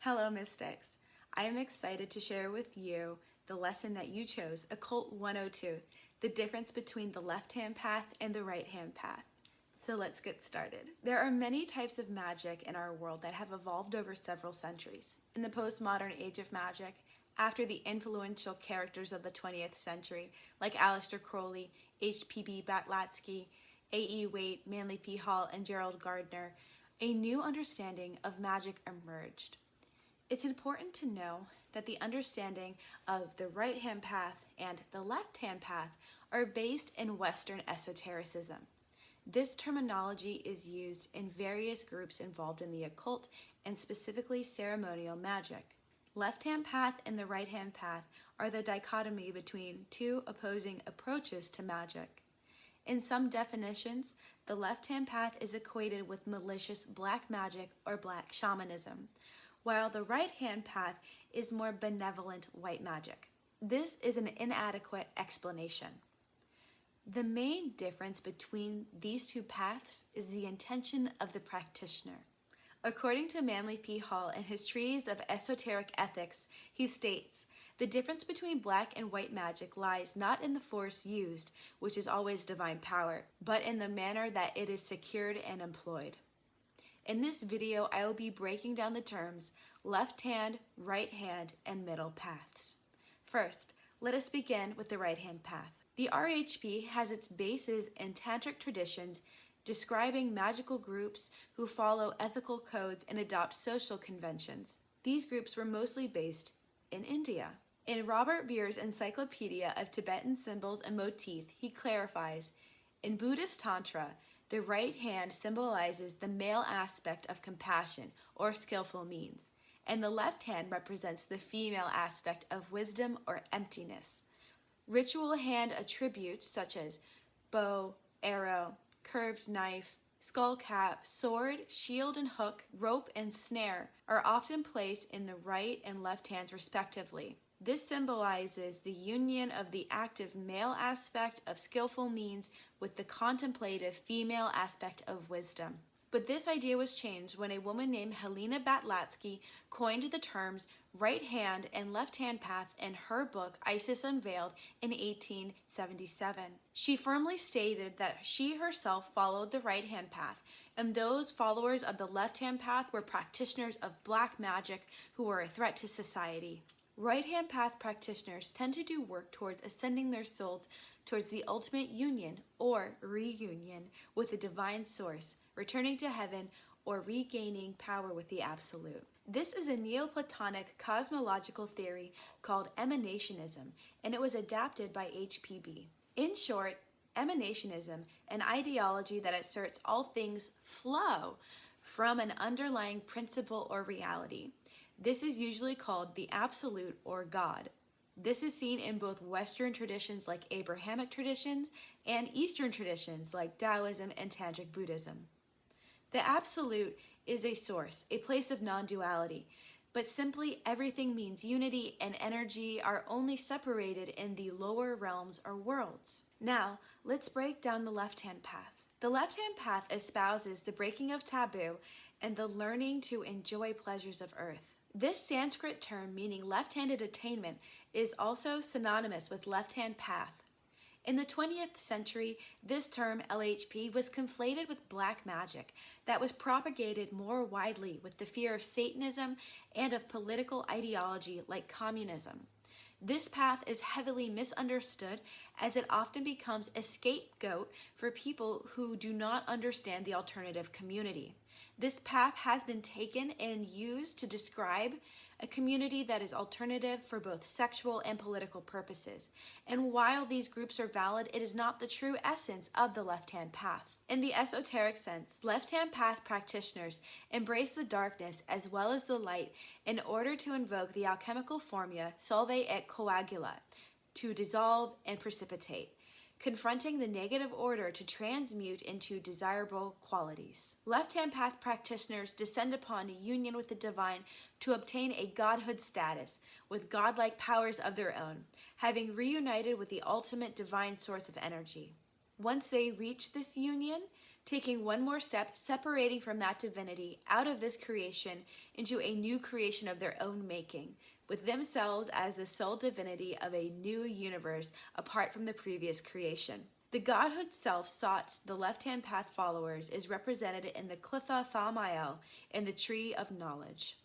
Hello, Mystics. I am excited to share with you the lesson that you chose, Occult 102, the difference between the left-hand path and the right-hand path. So let's get started. There are many types of magic in our world that have evolved over several centuries. In the postmodern age of magic, after the influential characters of the 20th century, like Aleister Crowley, H.P.B. Blavatsky, A.E. Waite, Manly P. Hall, and Gerald Gardner, a new understanding of magic emerged. It's important to know that the understanding of the right-hand path and the left-hand path are based in Western esotericism. This terminology is used in various groups involved in the occult and specifically ceremonial magic. Left-hand path and the right-hand path are the dichotomy between two opposing approaches to magic. In some definitions, the left-hand path is equated with malicious black magic or black shamanism, while the right-hand path is more benevolent white magic. This is an inadequate explanation. The main difference between these two paths is the intention of the practitioner. According to Manly P. Hall in his treatise of esoteric ethics, he states, "The difference between black and white magic lies not in the force used, which is always divine power, but in the manner that it is secured and employed." In this video, I will be breaking down the terms left hand, right hand, and middle paths. First, let us begin with the right hand path. The RHP has its basis in tantric traditions describing magical groups who follow ethical codes and adopt social conventions. These groups were mostly based in India. In Robert Beer's Encyclopedia of Tibetan Symbols and Motifs, he clarifies, in Buddhist Tantra, the right hand symbolizes the male aspect of compassion or skillful means, and the left hand represents the female aspect of wisdom or emptiness. Ritual hand attributes such as bow, arrow, curved knife, skull cap, sword, shield and hook, rope and snare are often placed in the right and left hands respectively. This symbolizes the union of the active male aspect of skillful means with the contemplative female aspect of wisdom. But this idea was changed when a woman named Helena Blavatsky coined the terms right hand and left hand path in her book Isis Unveiled in 1877. She firmly stated that she herself followed the right hand path, and those followers of the left hand path were practitioners of black magic who were a threat to society. Right-hand path practitioners tend to do work towards ascending their souls towards the ultimate union or reunion with the divine source, returning to heaven, or regaining power with the absolute. This is a Neoplatonic cosmological theory called emanationism, and it was adapted by H.P.B. In short, emanationism, an ideology that asserts all things flow from an underlying principle or reality. This is usually called the absolute or God. This is seen in both Western traditions like Abrahamic traditions and Eastern traditions like Taoism and Tantric Buddhism. The absolute is a source, a place of non-duality, but simply everything means unity and energy are only separated in the lower realms or worlds. Now, let's break down the left-hand path. The left-hand path espouses the breaking of taboo and the learning to enjoy pleasures of earth. This Sanskrit term meaning left-handed attainment is also synonymous with left-hand path. In the 20th century, this term LHP was conflated with black magic that was propagated more widely with the fear of Satanism and of political ideology like communism. This path is heavily misunderstood as it often becomes a scapegoat for people who do not understand the alternative community. This path has been taken and used to describe a community that is alternative for both sexual and political purposes. And while these groups are valid, it is not the true essence of the left-hand path. In the esoteric sense, left-hand path practitioners embrace the darkness as well as the light in order to invoke the alchemical formula solve et coagula, to dissolve and precipitate, confronting the negative order to transmute into desirable qualities. Left-hand path practitioners descend upon a union with the divine to obtain a godhood status with godlike powers of their own, having reunited with the ultimate divine source of energy. Once they reach this union, taking one more step, separating from that divinity out of this creation into a new creation of their own making, with themselves as the sole divinity of a new universe apart from the previous creation. The godhood self sought the left-hand path followers is represented in the Clitha Thamael in the Tree of Knowledge.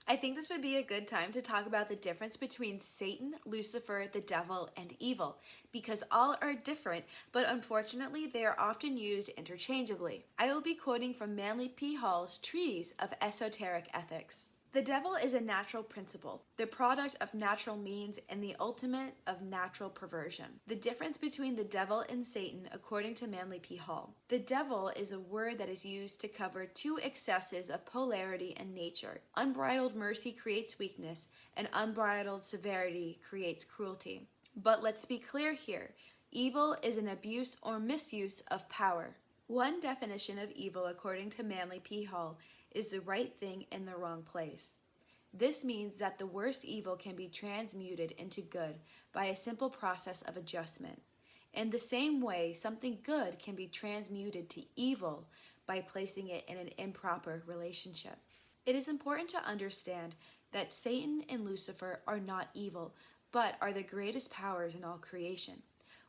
I think this would be a good time to talk about the difference between Satan, Lucifer, the devil, and evil, because all are different, but unfortunately they are often used interchangeably. I will be quoting from Manly P. Hall's Treatise of Esoteric Ethics. The devil is a natural principle, the product of natural means and the ultimate of natural perversion. The difference between the devil and Satan, according to Manly P. Hall. The devil is a word that is used to cover two excesses of polarity in nature. Unbridled mercy creates weakness, and unbridled severity creates cruelty. But let's be clear here. Evil is an abuse or misuse of power. One definition of evil, according to Manly P. Hall, is the right thing in the wrong place. This means that the worst evil can be transmuted into good by a simple process of adjustment. In the same way, something good can be transmuted to evil by placing it in an improper relationship. It is important to understand that Satan and Lucifer are not evil, but are the greatest powers in all creation.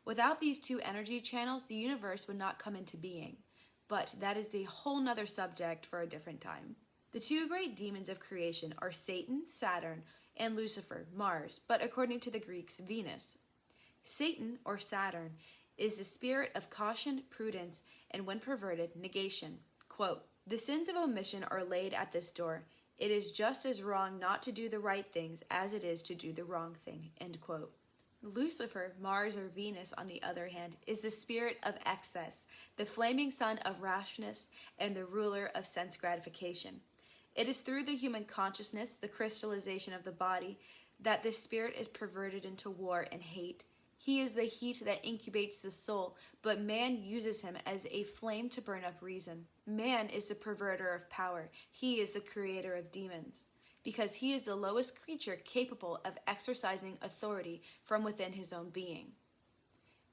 Without these two energy channels, the universe would not come into being. But that is the whole nother subject for a different time. The two great demons of creation are Satan, Saturn, and Lucifer, Mars, but according to the Greeks, Venus. Satan, or Saturn, is the spirit of caution, prudence, and when perverted, negation. Quote, "The sins of omission are laid at this door. It is just as wrong not to do the right things as it is to do the wrong thing." End quote. Lucifer, Mars, or Venus, on the other hand, is the spirit of excess, the flaming sun of rashness, and the ruler of sense gratification. It is through the human consciousness, the crystallization of the body, that this spirit is perverted into war and hate. He is the heat that incubates the soul, but man uses him as a flame to burn up reason. Man is the perverter of power. He is the creator of demons, because he is the lowest creature capable of exercising authority from within his own being.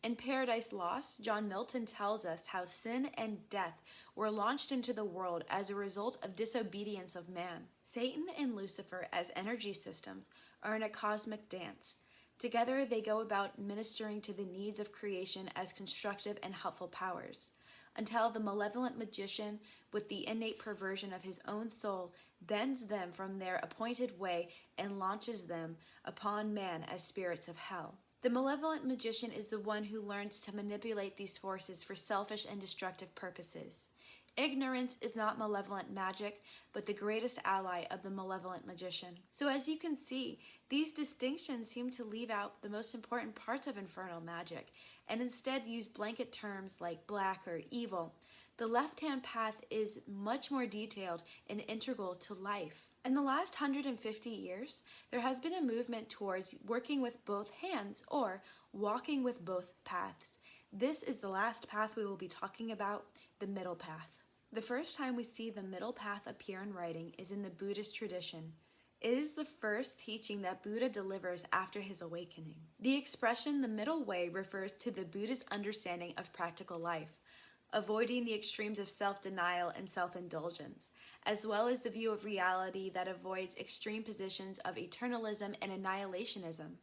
In Paradise Lost, John Milton tells us how sin and death were launched into the world as a result of disobedience of man. Satan and Lucifer, as energy systems, are in a cosmic dance. Together, they go about ministering to the needs of creation as constructive and helpful powers, until the malevolent magician, with the innate perversion of his own soul, bends them from their appointed way and launches them upon man as spirits of hell. The malevolent magician is the one who learns to manipulate these forces for selfish and destructive purposes. Ignorance is not malevolent magic, but the greatest ally of the malevolent magician. So as you can see, these distinctions seem to leave out the most important parts of infernal magic, and instead use blanket terms like black or evil. The left-hand path is much more detailed and integral to life. In the last 150 years, there has been a movement towards working with both hands, or walking with both paths. This is the last path we will be talking about, the middle path. The first time we see the middle path appear in writing is in the Buddhist tradition. It is the first teaching that Buddha delivers after his awakening. The expression the middle way refers to the Buddhist understanding of practical life, avoiding the extremes of self-denial and self-indulgence, as well as the view of reality that avoids extreme positions of eternalism and annihilationism.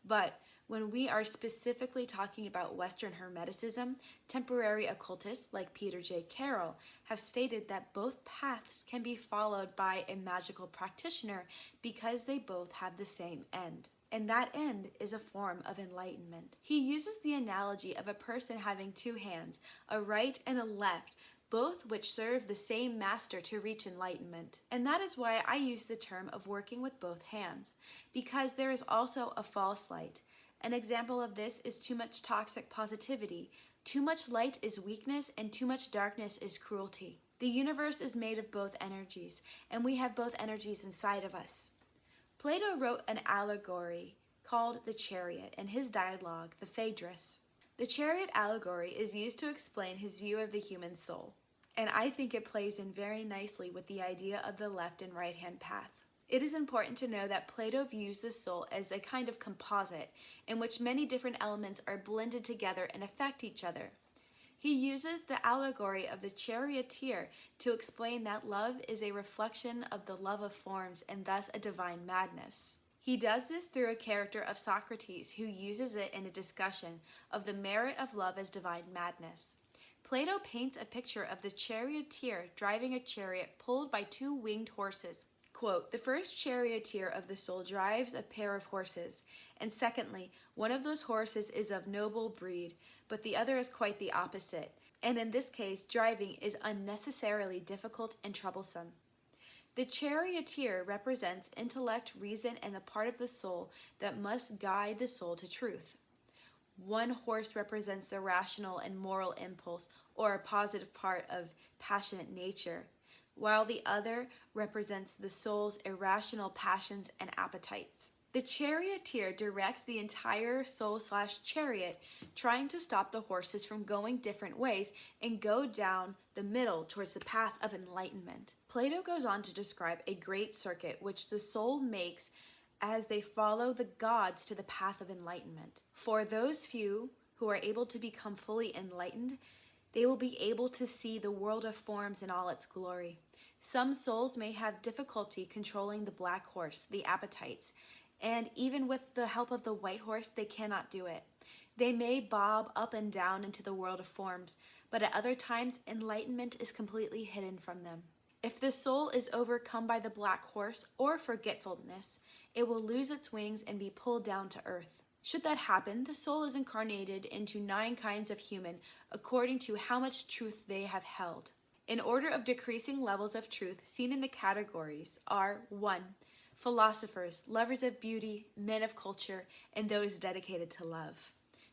But when we are specifically talking about Western Hermeticism, temporary occultists like Peter J. Carroll have stated that both paths can be followed by a magical practitioner because they both have the same end. And that end is a form of enlightenment. He uses the analogy of a person having two hands, a right and a left, both which serve the same master to reach enlightenment. And that is why I use the term of working with both hands, because there is also a false light. An example of this is too much toxic positivity. Too much light is weakness, and too much darkness is cruelty. The universe is made of both energies, and we have both energies inside of us. Plato wrote an allegory called the chariot in his dialogue, the Phaedrus. The chariot allegory is used to explain his view of the human soul, and I think it plays in very nicely with the idea of the left and right-hand path. It is important to know that Plato views the soul as a kind of composite in which many different elements are blended together and affect each other. He uses the allegory of the charioteer to explain that love is a reflection of the love of forms and thus a divine madness. He does this through a character of Socrates who uses it in a discussion of the merit of love as divine madness. Plato paints a picture of the charioteer driving a chariot pulled by two winged horses. Quote, "The first charioteer of the soul drives a pair of horses, and secondly, one of those horses is of noble breed, but the other is quite the opposite, and in this case driving is unnecessarily difficult and troublesome." The charioteer represents intellect, reason, and the part of the soul that must guide the soul to truth. One horse represents the rational and moral impulse, or a positive part of passionate nature, while the other represents the soul's irrational passions and appetites. The charioteer directs the entire soul/chariot, trying to stop the horses from going different ways and go down the middle towards the path of enlightenment. Plato goes on to describe a great circuit which the soul makes as they follow the gods to the path of enlightenment. For those few who are able to become fully enlightened, they will be able to see the world of forms in all its glory. Some souls may have difficulty controlling the black horse, the appetites, and even with the help of the white horse, they cannot do it. They may bob up and down into the world of forms, but at other times, enlightenment is completely hidden from them. If the soul is overcome by the black horse or forgetfulness, it will lose its wings and be pulled down to earth. Should that happen, the soul is incarnated into 9 kinds of human according to how much truth they have held. In order of decreasing levels of truth seen in the categories are 1. Philosophers, lovers of beauty, men of culture, and those dedicated to love.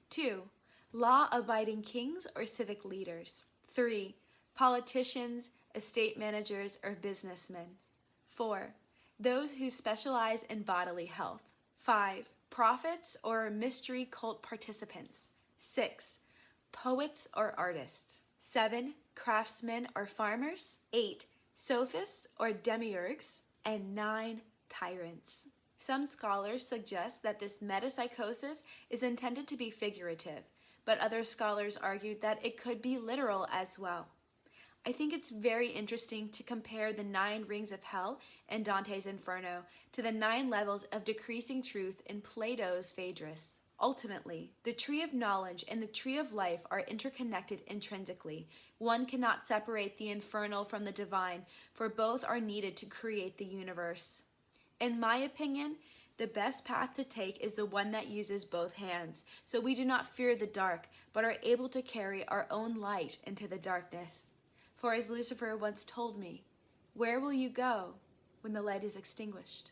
2. Law-abiding kings or civic leaders. 3. Politicians, estate managers, or businessmen. 4. Those who specialize in bodily health. 5. Prophets or mystery cult participants. 6. Poets or artists. 7. Craftsmen or farmers. 8. Sophists or demiurgs. And 9. Tyrants. Some scholars suggest that this metapsychosis is intended to be figurative, but other scholars argued that it could be literal as well. I think it's very interesting to compare the 9 rings of hell in Dante's Inferno to the 9 levels of decreasing truth in Plato's Phaedrus. Ultimately, the tree of knowledge and the tree of life are interconnected intrinsically. One cannot separate the infernal from the divine, for both are needed to create the universe. In my opinion, the best path to take is the one that uses both hands, so we do not fear the dark, but are able to carry our own light into the darkness. For as Lucifer once told me, "Where will you go when the light is extinguished?"